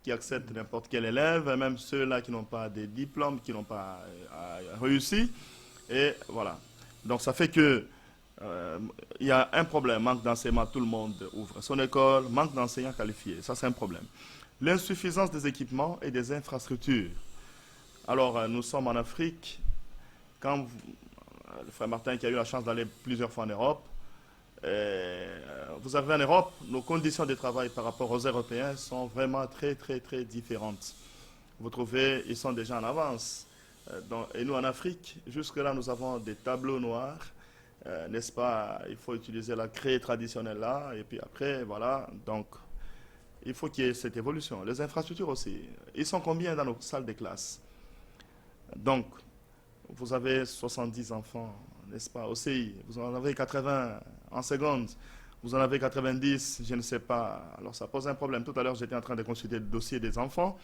qui accepte n'importe quel élève, même ceux-là qui n'ont pas de diplôme, qui n'ont pas réussi. Et voilà. Donc ça fait que il y a un problème, manque d'enseignement, tout le monde ouvre son école, manque d'enseignants qualifiés, ça c'est un problème. L'insuffisance des équipements et des infrastructures. Alors nous sommes en Afrique. Quand le frère Martin qui a eu la chance d'aller plusieurs fois en Europe, vous arrivez en Europe, nos conditions de travail par rapport aux Européens sont vraiment très, très, très différentes. Vous trouvez, ils sont déjà en avance. Et nous, en Afrique, jusque-là, nous avons des tableaux noirs, n'est-ce pas? Il faut utiliser la craie traditionnelle là, et puis après, voilà. Donc, il faut qu'il y ait cette évolution. Les infrastructures aussi. Ils sont combien dans nos salles de classe? Donc, vous avez 70 enfants, n'est-ce pas, au CI. Vous en avez 80 en seconde. Vous en avez 90, je ne sais pas. Alors, ça pose un problème. Tout à l'heure, j'étais en train de consulter le dossier des enfants.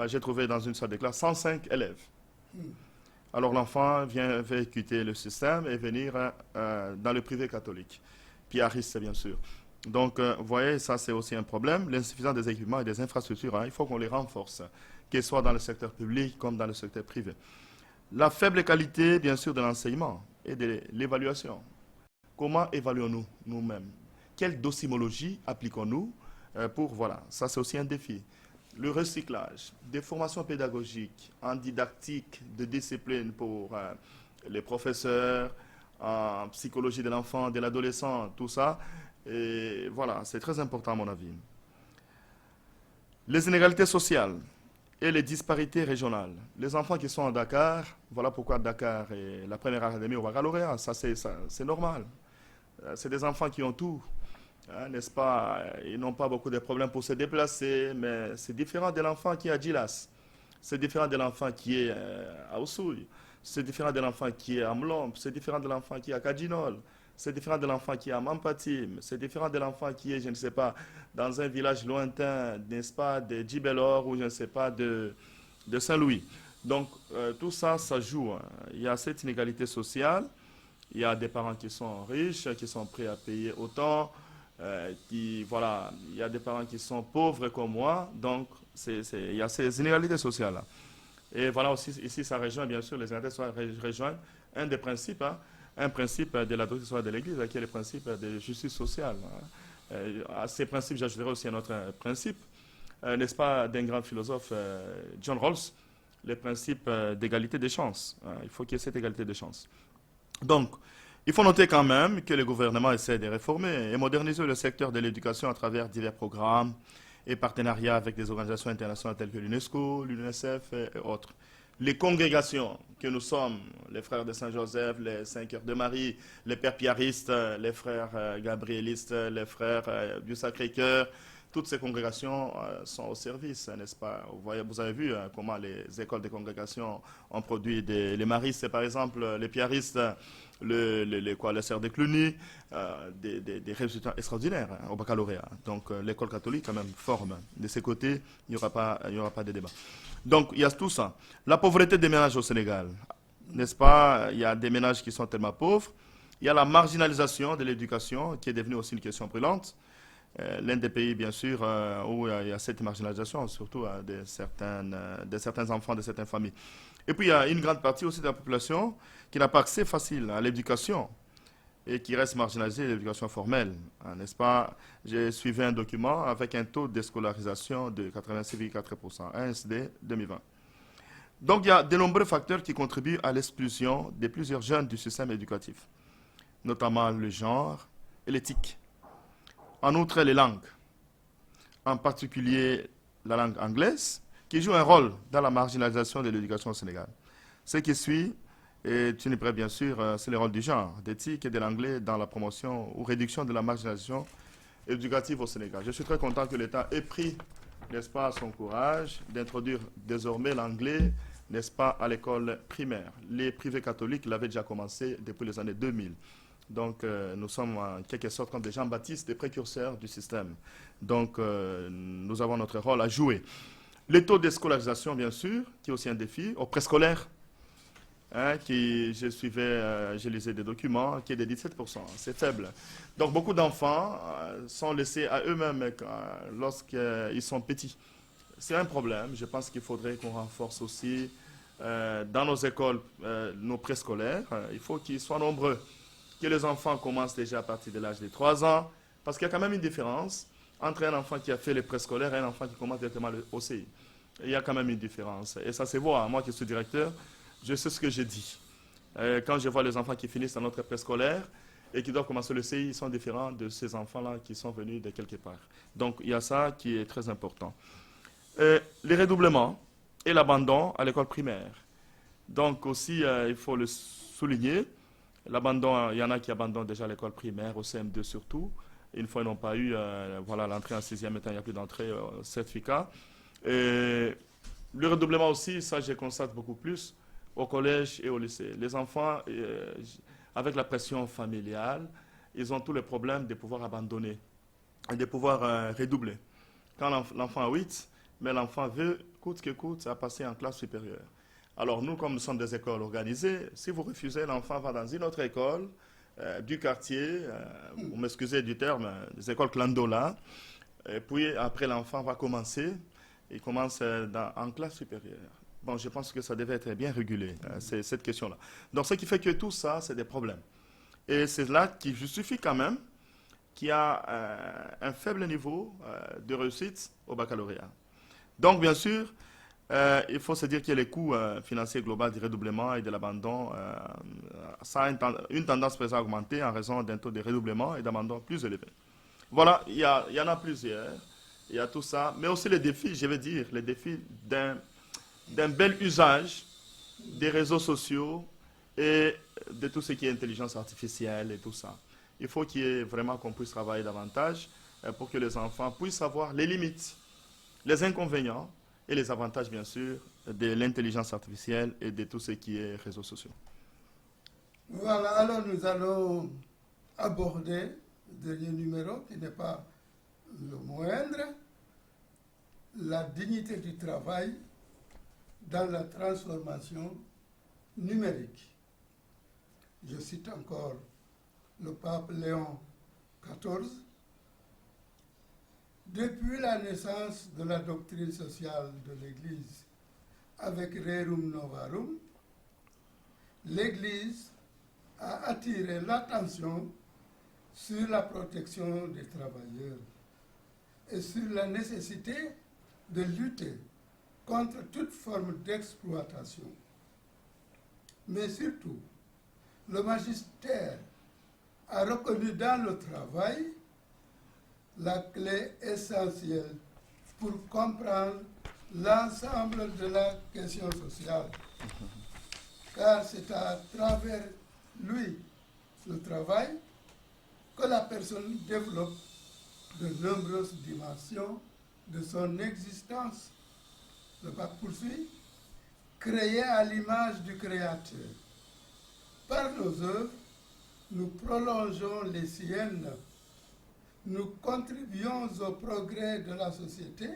J'ai trouvé dans une salle de classe 105 élèves. Alors, l'enfant veut quitter le système et venir dans le privé catholique. Piariste, bien sûr. Donc, vous voyez, ça, c'est aussi un problème. L'insuffisance des équipements et des infrastructures, il faut qu'on les renforce, qu'ils soient dans le secteur public comme dans le secteur privé. La faible qualité, bien sûr, de l'enseignement et de l'évaluation. Comment évaluons-nous nous-mêmes? Quelle docimologie appliquons-nous pour, voilà, ça c'est aussi un défi. Le recyclage, des formations pédagogiques en didactique de discipline pour les professeurs, en psychologie de l'enfant, de l'adolescent, tout ça. Et voilà, c'est très important à mon avis. Les inégalités sociales et les disparités régionales. Les enfants qui sont à Dakar, voilà pourquoi Dakar est la première académie au baccalauréat, ça c'est normal. C'est des enfants qui ont tout, hein, n'est-ce pas? Ils n'ont pas beaucoup de problèmes pour se déplacer, mais c'est différent de l'enfant qui est à Djilas. C'est différent de l'enfant qui est à Oussouye. C'est différent de l'enfant qui est à Mlomp. C'est différent de l'enfant qui est à Kadinol. C'est différent de l'enfant qui est à Mampatim. C'est différent de l'enfant qui est, je ne sais pas, dans un village lointain, n'est-ce pas, de Djibelor ou je ne sais pas, de Saint-Louis. Donc, tout ça, ça joue. Hein. Il y a cette inégalité sociale. Il y a des parents qui sont riches, qui sont prêts à payer autant. Voilà, il y a des parents qui sont pauvres comme moi. Donc, il y a ces inégalités sociales-là. Et voilà aussi, ici, ça rejoint, bien sûr, les inégalités sociales rejoignent un des principes, hein, un principe de la doctrine sociale de l'Église, qui est le principe de justice sociale. Hein. À ces principes, j'ajouterai aussi un autre principe, n'est-ce pas, d'un grand philosophe, John Rawls, le principe d'égalité des chances. Hein. Il faut qu'il y ait cette égalité des chances. Donc, il faut noter quand même que le gouvernement essaie de réformer et moderniser le secteur de l'éducation à travers divers programmes et partenariats avec des organisations internationales telles que l'UNESCO, l'UNICEF et autres. Les congrégations que nous sommes, les frères de Saint-Joseph, les 5 Heures de Marie, les pères piaristes, les frères gabrielistes, les frères du Sacré-Cœur, toutes ces congrégations sont au service, n'est-ce pas? Vous avez vu comment les écoles de congrégation ont produit les maristes, par exemple, les piaristes, les sœurs de Cluny, des résultats extraordinaires hein, au baccalauréat. Donc l'école catholique quand même forme. De ces côtés, il n'y aura pas de débat. Donc il y a tout ça. La pauvreté des ménages au Sénégal, n'est-ce pas? Il y a des ménages qui sont tellement pauvres. Il y a la marginalisation de l'éducation qui est devenue aussi une question brûlante. L'un des pays, bien sûr, où il y a cette marginalisation, surtout de certains enfants, de certaines familles. Et puis, il y a une grande partie aussi de la population qui n'a pas accès facile à l'éducation et qui reste marginalisée à l'éducation formelle, hein, n'est-ce pas? J'ai suivi un document avec un taux de scolarisation de 86,4%, ASD 2020. Donc, il y a de nombreux facteurs qui contribuent à l'exclusion de plusieurs jeunes du système éducatif, notamment le genre et l'éthique. En outre, les langues, en particulier la langue anglaise, qui joue un rôle dans la marginalisation de l'éducation au Sénégal. Ce qui suit est une preuve, bien sûr, c'est le rôle du genre, d'éthique et de l'anglais dans la promotion ou réduction de la marginalisation éducative au Sénégal. Je suis très content que l'État ait pris, n'est-ce pas, son courage d'introduire désormais l'anglais, n'est-ce pas, à l'école primaire. Les privés catholiques l'avaient déjà commencé depuis les années 2000. Donc, nous sommes en quelque sorte comme des Jean-Baptiste, des précurseurs du système. Donc, nous avons notre rôle à jouer. Les taux de scolarisation, bien sûr, qui est aussi un défi, au préscolaire, hein, je lisais des documents, qui est de 17%. C'est faible. Donc, beaucoup d'enfants sont laissés à eux-mêmes lorsqu'ils sont petits. C'est un problème. Je pense qu'il faudrait qu'on renforce aussi dans nos écoles, nos préscolaires. Il faut qu'ils soient nombreux. Que les enfants commencent déjà à partir de l'âge de 3 ans, parce qu'il y a quand même une différence entre un enfant qui a fait le préscolaire et un enfant qui commence directement le OCI. Il y a quand même une différence. Et ça se voit. Moi qui suis directeur, je sais ce que je dis. Quand je vois les enfants qui finissent dans notre préscolaire et qui doivent commencer le CI, ils sont différents de ces enfants-là qui sont venus de quelque part. Donc il y a ça qui est très important. Les redoublements et l'abandon à l'école primaire. Donc aussi, il faut le souligner. L'abandon, il y en a qui abandonnent déjà l'école primaire, au CM2 surtout. Une fois, ils n'ont pas eu l'entrée en 6e, maintenant il n'y a plus d'entrée certificat. Et le redoublement aussi, ça je constate beaucoup plus au collège et au lycée. Les enfants, avec la pression familiale, ils ont tous les problèmes de pouvoir abandonner et de pouvoir redoubler. Quand l'enfant a 8, mais l'enfant veut, coûte que coûte, à passer en classe supérieure. Alors nous, comme nous sommes des écoles organisées, si vous refusez, l'enfant va dans une autre école du quartier, vous m'excusez du terme, des écoles clandola, et puis après l'enfant va commencer, il commence en classe supérieure. Bon, je pense que ça devait être bien régulé, c'est cette question-là. Donc ce qui fait que tout ça, c'est des problèmes. Et c'est là qui justifie quand même qu'il y a un faible niveau de réussite au baccalauréat. Donc bien sûr, il faut se dire que les coûts financiers globaux du redoublement et de l'abandon, ça a une tendance à augmenter en raison d'un taux de redoublement et d'abandon plus élevé. Voilà, il y en a plusieurs, il y a tout ça, mais aussi les défis, je vais dire, les défis d'un bel usage des réseaux sociaux et de tout ce qui est intelligence artificielle et tout ça. Il faut qu'il y ait vraiment qu'on puisse travailler davantage pour que les enfants puissent savoir les limites, les inconvénients, et les avantages, bien sûr, de l'intelligence artificielle et de tout ce qui est réseaux sociaux. Voilà, alors nous allons aborder le dernier numéro qui n'est pas le moindre, la dignité du travail dans la transformation numérique. Je cite encore le pape Léon XIV. Depuis la naissance de la doctrine sociale de l'Église avec Rerum Novarum, l'Église a attiré l'attention sur la protection des travailleurs et sur la nécessité de lutter contre toute forme d'exploitation. Mais surtout, le magistère a reconnu dans le travail la clé essentielle pour comprendre l'ensemble de la question sociale. Car c'est à travers lui, le travail, que la personne développe de nombreuses dimensions de son existence. Le pape poursuit, créé à l'image du Créateur. Par nos œuvres, nous prolongeons les siennes, nous contribuons au progrès de la société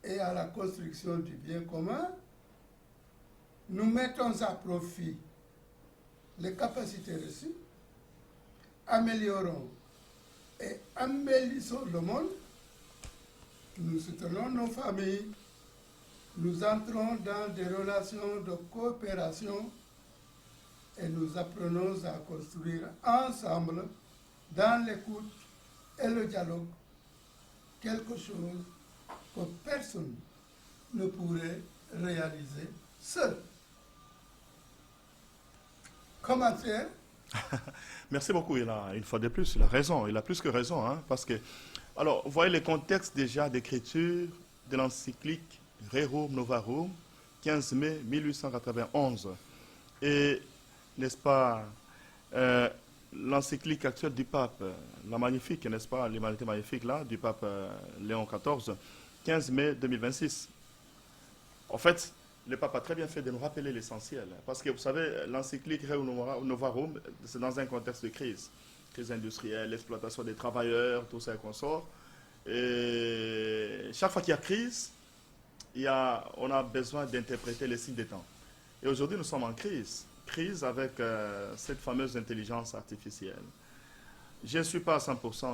et à la construction du bien commun. Nous mettons à profit les capacités reçues, améliorons et embellissons le monde, nous soutenons nos familles, nous entrons dans des relations de coopération et nous apprenons à construire ensemble, dans l'écoute et le dialogue, quelque chose que personne ne pourrait réaliser seul. Comment faire? Merci beaucoup. Une fois de plus, il a raison. Il a plus que raison. Hein, parce que, alors, vous voyez le contexte déjà d'écriture de l'encyclique Rerum Novarum, 15 mai 1891. Et, n'est-ce pas, l'encyclique actuelle du pape, la magnifique, n'est-ce pas, l'humanité magnifique, là, du pape Léon XIV, 15 mai 2026. En fait, le pape a très bien fait de nous rappeler l'essentiel. Parce que, vous savez, l'encyclique Rerum Novarum, c'est dans un contexte de crise. Crise industrielle, l'exploitation des travailleurs, tout ça qu'on sort. Et chaque fois qu'il y a crise, on a besoin d'interpréter les signes des temps. Et aujourd'hui, nous sommes en crise. Crise avec cette fameuse intelligence artificielle. Je ne suis pas à 100%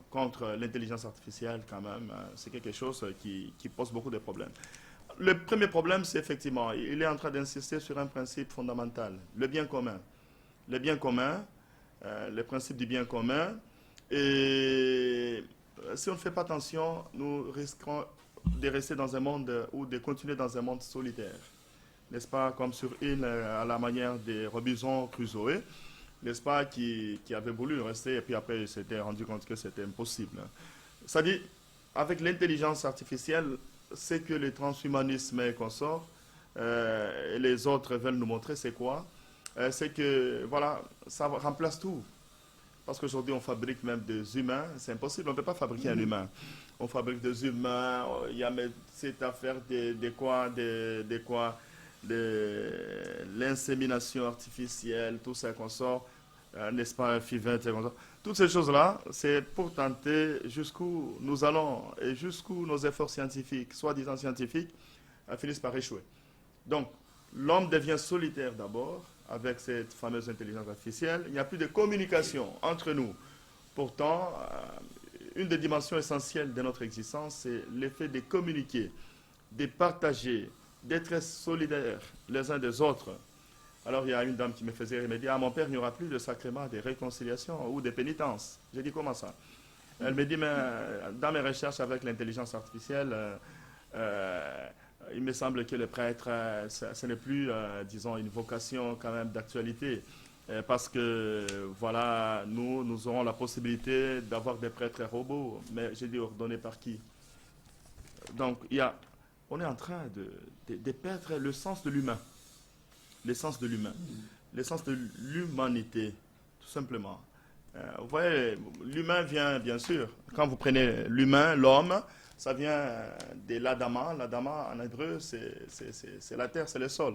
contre l'intelligence artificielle quand même. C'est quelque chose qui pose beaucoup de problèmes. Le premier problème, c'est effectivement, il est en train d'insister sur un principe fondamental, le bien commun. Le bien commun, le principe du bien commun. Et si on ne fait pas attention, nous risquons de rester dans un monde ou de continuer dans un monde solitaire. N'est-ce pas, comme sur île à la manière des Robinson Crusoe, n'est-ce pas, qui avait voulu rester et puis après il s'était rendu compte que c'était impossible. C'est-à-dire, avec l'intelligence artificielle, c'est que le transhumanisme et consort, et les autres veulent nous montrer, c'est quoi? C'est que, voilà, ça remplace tout. Parce qu'aujourd'hui, on fabrique même des humains. C'est impossible, on ne peut pas fabriquer un humain. On fabrique des humains, il y a cette affaire de l'insémination artificielle, tout ça qu'on sort, n'est-ce pas, un FIV, toutes ces choses-là, c'est pour tenter jusqu'où nous allons et jusqu'où nos efforts scientifiques, soi-disant scientifiques, finissent par échouer. Donc, l'homme devient solitaire d'abord avec cette fameuse intelligence artificielle. Il n'y a plus de communication entre nous. Pourtant, une des dimensions essentielles de notre existence, c'est l'effet de communiquer, de partager, d'être solidaires les uns des autres. Alors, il y a une dame qui me faisait remédier. Ah, mon père, il n'y aura plus de sacrement, de réconciliation ou de pénitence. J'ai dit, comment ça? Elle me dit, mais dans mes recherches avec l'intelligence artificielle, il me semble que le prêtre, ce n'est plus, disons, une vocation quand même d'actualité. Parce que, voilà, nous aurons la possibilité d'avoir des prêtres robots. Mais j'ai dit, ordonnés par qui? Donc, on est en train de perdre le sens de l'humain. L'essence de l'humain. L'essence de l'humanité, tout simplement. Vous voyez, l'humain vient, bien sûr, quand vous prenez l'humain, l'homme, ça vient de l'Adama. L'Adama, en hébreu, c'est la terre, c'est le sol.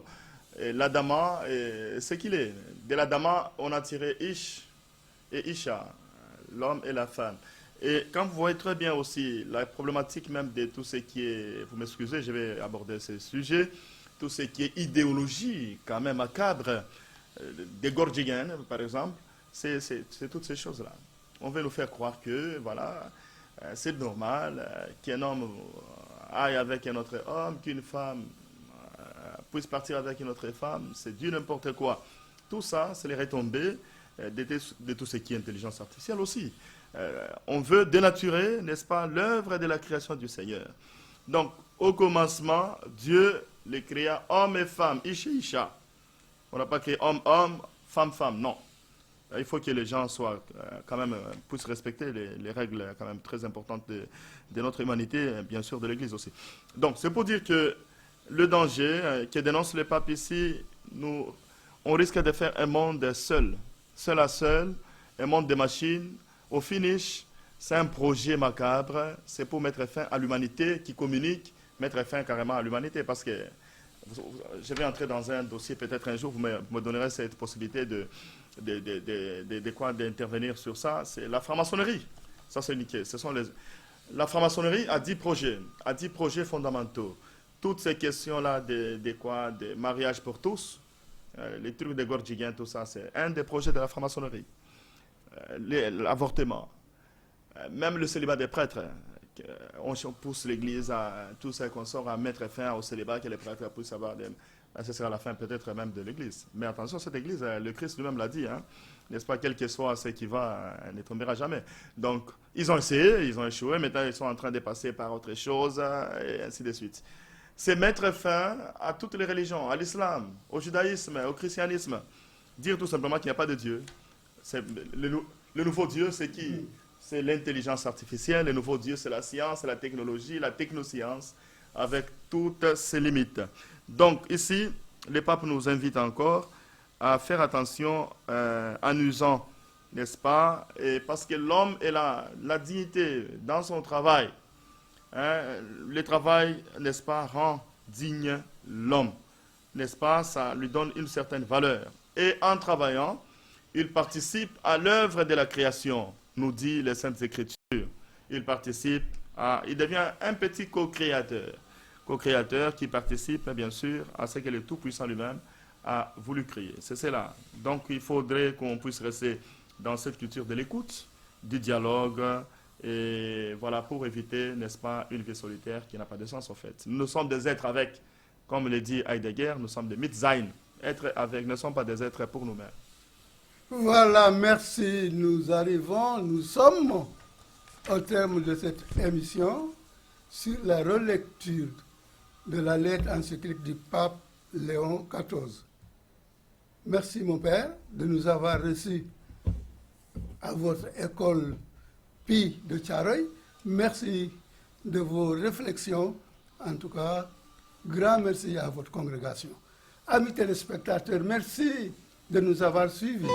Et l'Adama, ce qu'il est. De l'Adama, on a tiré Ish et Isha, l'homme et la femme. Et quand vous voyez très bien aussi la problématique même de tout ce qui est, vous m'excusez, je vais aborder ce sujet, tout ce qui est idéologie, quand même macabre, des Gordiens, par exemple, c'est toutes ces choses-là. On veut nous faire croire que, voilà, c'est normal qu'un homme aille avec un autre homme, qu'une femme puisse partir avec une autre femme, c'est du n'importe quoi. Tout ça, c'est les retombées de tout ce qui est intelligence artificielle aussi. On veut dénaturer, n'est-ce pas, l'œuvre de la création du Seigneur. Donc, au commencement, Dieu les créa hommes et femmes, Isha, Isha. On n'a pas créé homme, homme, femme, femme, non. Il faut que les gens soient quand même, puissent respecter les règles quand même très importantes de notre humanité, bien sûr de l'Église aussi. Donc, c'est pour dire que le danger que dénonce le pape ici, on risque de faire un monde seul à seul, un monde de machines. Au finish, c'est un projet macabre, c'est pour mettre fin à l'humanité qui communique, mettre fin carrément à l'humanité, parce que je vais entrer dans un dossier, peut-être un jour, vous me donnerez cette possibilité d'intervenir sur ça, c'est la franc-maçonnerie. Ça, c'est niqué. La franc-maçonnerie a 10 projets fondamentaux. Toutes ces questions-là de mariage pour tous, les trucs de Gordiens, tout ça, c'est un des projets de la franc-maçonnerie. L'avortement, même le célibat des prêtres, on pousse l'Église à tous ces consorts à mettre fin au célibat, que les prêtres puissent avoir ce sera la fin peut-être même de l'Église. Mais attention, cette Église, le Christ lui-même l'a dit, hein, n'est-ce pas, quel que soit ce qui va, ne tombera jamais. Donc, ils ont essayé, ils ont échoué, maintenant ils sont en train de passer par autre chose, et ainsi de suite. C'est mettre fin à toutes les religions, à l'islam, au judaïsme, au christianisme. Dire tout simplement qu'il n'y a pas de Dieu. Le nouveau Dieu, c'est qui? C'est l'intelligence artificielle. Le nouveau Dieu, c'est la science, c'est la technologie, la technoscience, avec toutes ses limites. Donc ici, le pape nous invite encore à faire attention en usant, n'est-ce pas? Et parce que l'homme est la dignité dans son travail. Hein, le travail, n'est-ce pas, rend digne l'homme. N'est-ce pas? Ça lui donne une certaine valeur. Et en travaillant, il participe à l'œuvre de la création, nous dit les Saintes Écritures. Il devient un petit co-créateur qui participe, bien sûr, à ce que le Tout-Puissant lui-même a voulu créer. C'est cela. Donc, il faudrait qu'on puisse rester dans cette culture de l'écoute, du dialogue, et voilà, pour éviter, n'est-ce pas, une vie solitaire qui n'a pas de sens, en fait. Nous sommes des êtres avec, comme le dit Heidegger, nous sommes des Mitsein. Être avec ne sont pas des êtres pour nous-mêmes. Voilà, merci. Nous sommes au terme de cette émission sur la relecture de la lettre encyclique du pape Léon XIV. Merci, mon père, de nous avoir reçus à votre école Pi de Thiaroye. Merci de vos réflexions. En tout cas, grand merci à votre congrégation. Amis téléspectateurs, merci de nous avoir suivis.